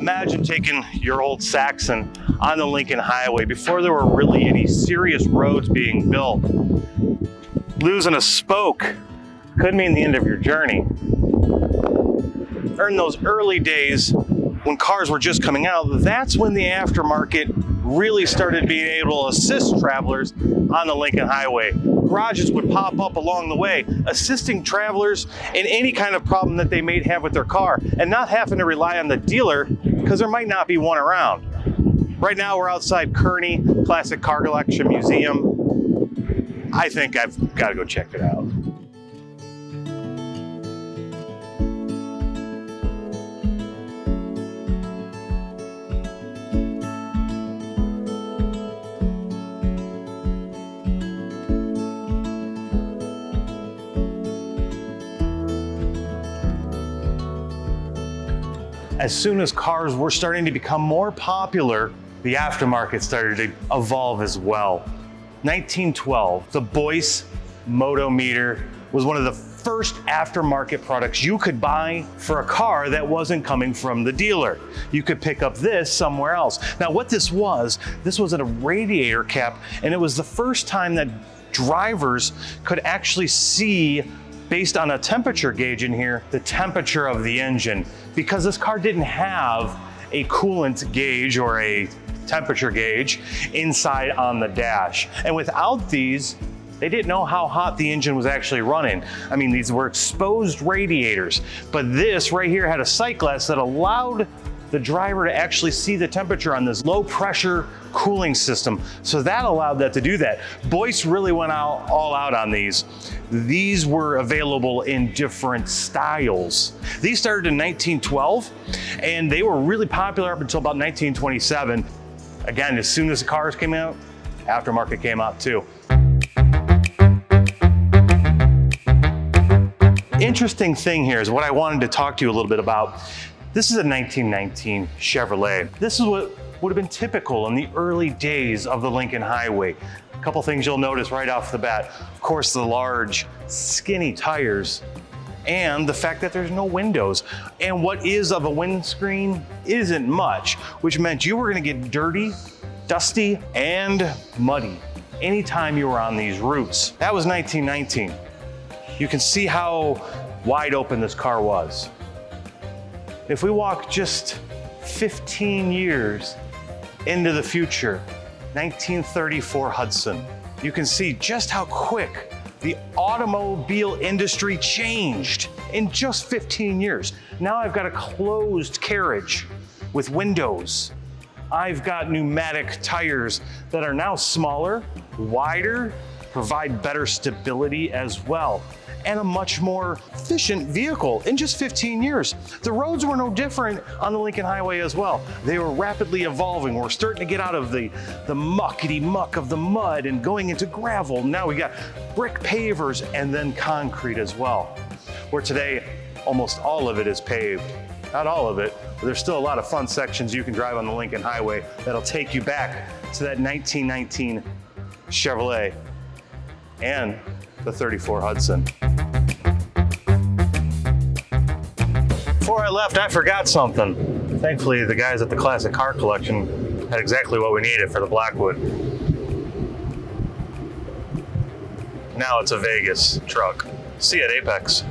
Imagine taking your old Saxon on the Lincoln Highway before there were really any serious roads being built. Losing a spoke could mean the end of your journey. Or in those early days when cars were just coming out, that's when the aftermarket really started being able to assist travelers on the Lincoln Highway. Garages would pop up along the way, assisting travelers in any kind of problem that they may have with their car and not having to rely on the dealer because there might not be one around. Right now we're outside Kearney Classic Car Collection Museum. I think I've got to go check it out. As soon as cars were starting to become more popular, the aftermarket started to evolve as well. 1912, the Boyce Motometer was one of the first aftermarket products you could buy for a car that wasn't coming from the dealer. You could pick up this somewhere else. Now what this was a radiator cap, and it was the first time that drivers could actually see, based on a temperature gauge in here, the temperature of the engine, because this car didn't have a coolant gauge or a temperature gauge inside on the dash. And without these, they didn't know how hot the engine was actually running. I mean, these were exposed radiators, but this right here had a sight glass that allowed the driver to actually see the temperature on this low pressure cooling system. So that allowed that to do that. Boyce really went all out on these. These were available in different styles. These started in 1912 and they were really popular up until about 1927. Again, as soon as the cars came out, aftermarket came out too. Interesting thing here is what I wanted to talk to you a little bit about. This is a 1919 Chevrolet. This is what would have been typical in the early days of the Lincoln Highway. A couple things you'll notice right off the bat. Of course, the large, skinny tires and the fact that there's no windows. And what is of a windscreen isn't much, which meant you were gonna get dirty, dusty, and muddy anytime you were on these routes. That was 1919. You can see how wide open this car was. If we walk just 15 years into the future, 1934 Hudson, you can see just how quick the automobile industry changed in just 15 years. Now I've got a closed carriage with windows. I've got pneumatic tires that are now smaller, wider, provide better stability as well, and a much more efficient vehicle in just 15 years. The roads were no different on the Lincoln Highway as well. They were rapidly evolving. We're starting to get out of the muckety muck of the mud and going into gravel. Now we got brick pavers and then concrete as well. Where today, almost all of it is paved. Not all of it, but there's still a lot of fun sections you can drive on the Lincoln Highway that'll take you back to that 1919 Chevrolet and the 34 Hudson. Before I left, I forgot something. Thankfully, the guys at the Classic Car Collection had exactly what we needed for the Blackwood. Now it's a Vegas truck. See you at Apex.